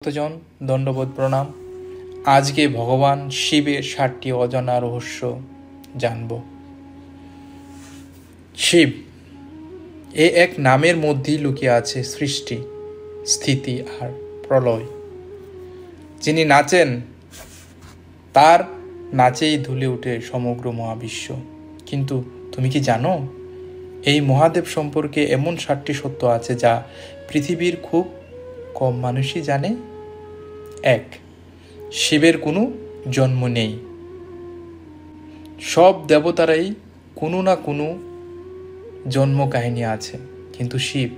ভক্তজন দণ্ডবোধ প্রণাম। আজকে ভগবান শিবের 7টি অজানা রহস্য জানব। শিব এক নামের মধ্যেই লুকিয়ে আছে সৃষ্টি, স্থিতি আর প্রলয়। যিনি নাচেন তার নাচেই ধুলে উঠে সমগ্র মহাবিশ্ব। কিন্তু তুমি কি জানো, এই মহাদেব সম্পর্কে এমন 7টি সত্য আছে যা পৃথিবীর খুব কম মানুষই জানে। 1. শিবের কোনো জন্ম নেই। সব দেবতারাই কোনো না কোনো জন্ম কাহিনী আছে, কিন্তু শিব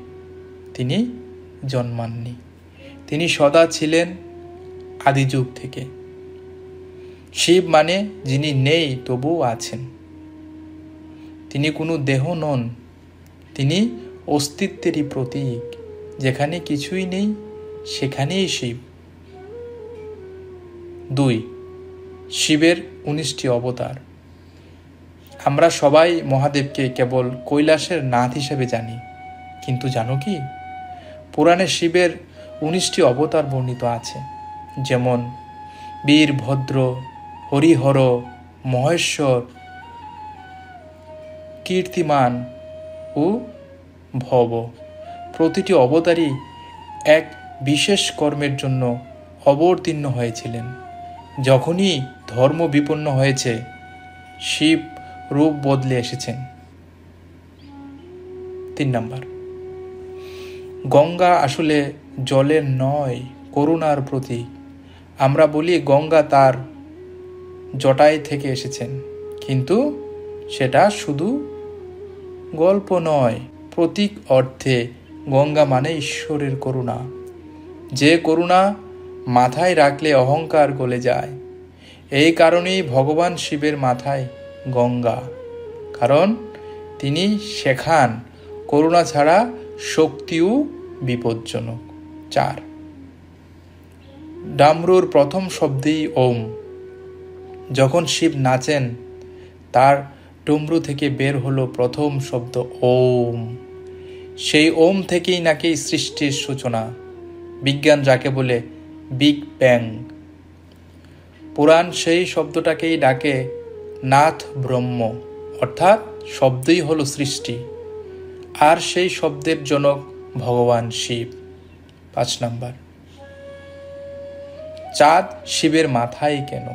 তিনি জন্মাননি। তিনি সদা ছিলেন আদি যুগ থেকে। শিব মানে যিনি নেই তবুও আছেন। তিনি কোনো দেহ নন, তিনি অস্তিত্বেরই প্রতীক। যেখানে কিছুই নেই সেখানেই শিব। 2. শিবের 19টি অবতার। আমরা সবাই মহাদেবকে কেবল কৈলাসের নাথ হিসেবে জানি, কিন্তু জানো কি, পুরাণে শিবের 19টি অবতার বর্ণিত আছে, যেমন বীরভদ্র, হরিহর, মহেশ্বর, কীর্তিমান ও ভব। প্রতিটি অবতারই এক বিশেষ কর্মের জন্য অবতীর্ণ হয়েছিলেন। যখনই ধর্ম বিপন্ন হয়েছে, শিব রূপ বদলে এসেছেন। 3 নম্বর, গঙ্গা আসলে জলের নয়, করুণার প্রতীক। আমরা বলি গঙ্গা তার জটায় থেকে এসেছেন, কিন্তু সেটা শুধু গল্প নয়। প্রতীক অর্থে গঙ্গা মানে ঈশ্বরের করুণা। যে করুণা মাথায় রাখলে অহংকার গলে যায়। এই কারণেই ভগবান শিবের মাথায় গঙ্গা, কারণ তিনি শেখান করুণা ছাড়া শক্তিও বিপজ্জনক। 4. ডামরুর প্রথম শব্দেই ওম। যখন শিব নাচেন, তার ডমরু থেকে বের হলো প্রথম শব্দ ওম। সেই ওম থেকেই নাকি সৃষ্টির সূচনা। বিজ্ঞান যাকে বলে বিগ ব্যাং। পুরাণ সেই শব্দটাকেই ডাকে নাথ ব্রহ্ম, অর্থাৎ শব্দই হলো সৃষ্টি, আর সেই শব্দের জনক ভগবান শিব। 5 নম্বর, চাঁদ শিবের মাথায় কেন?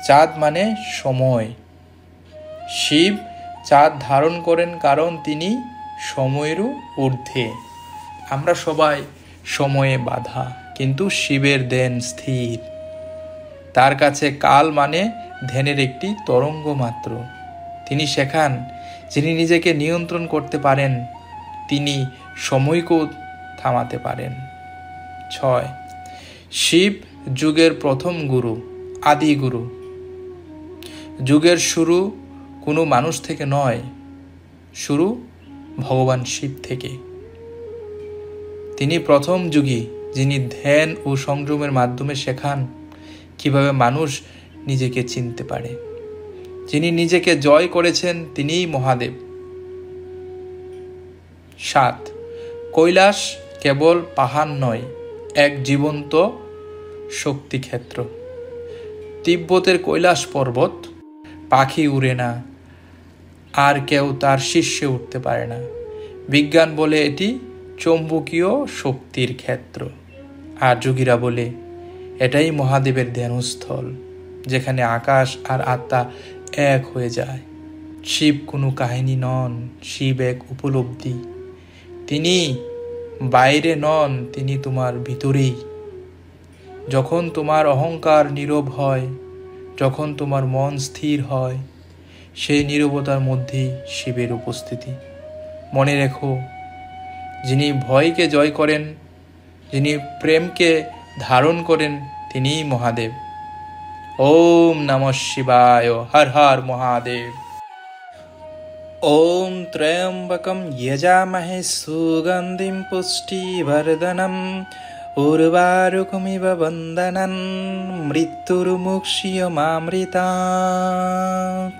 চাঁদ মানে সময়। শিব চাঁদ ধারণ করেন কারণ তিনি সময়েরও ঊর্ধ্বে। আমরা সবাই সময়ে বাধা, কিন্তু শিবের দেন স্থির। তার কাছে কাল মানে ধ্যানের একটি তরঙ্গ মাত্র। তিনি শেখান, যিনি নিজেকে নিয়ন্ত্রণ করতে পারেন, তিনি সময়কেও থামাতে পারেন। 6. শিব যুগের প্রথম গুরু, আদি গুরু। যুগের শুরু কোনো মানুষ থেকে নয়, শুরু ভগবান শিব থেকে। তিনি প্রথম যুগী, যিনি ধ্যান ও সংযমের মাধ্যমে শেখান কিভাবে মানুষ নিজেকে চিনতে পারে। যিনি নিজেকে জয় করেছেন তিনিই মহাদেব। 7. কৈলাস কেবল পাহাড় নয়, এক জীবন্ত শক্তিক্ষেত্র। তিব্বতের কৈলাস পর্বত, পাখি উড়ে না, আর কেউ তার শীর্ষে উঠতে পারে না। বিজ্ঞান বলে এটি চৌম্বকীয় শক্তির ক্ষেত্র, আর যোগীরা বলে এটাই মহাদেবের ধ্যানস্থল, যেখানে আকাশ আর আত্মা এক হয়ে যায়। শিব কোনো কাহিনী নন, শিব এক উপলব্ধি। তিনি বাইরে নন, তিনি তোমার ভিতরেই। যখন তোমার অহংকার নীরব হয়, যখন তোমার মন স্থির হয়, সেই নীরবতার মধ্যেই শিবের উপস্থিতি। মনে রেখো, যিনি ভয়কে জয় করেন, যিনি প্রেমকে ধারণ করেন, তিনিই মহাদেব। ওম নমঃ শিবায়। হর হর মহাদেব। ওম ত্র্যম্বকম যজামহে সুগন্ধিম পুষ্টিবর্ধনম উর্বারুকমিব বন্দনান মৃত্যুর্মুক্ষীয়মামৃতাৎ।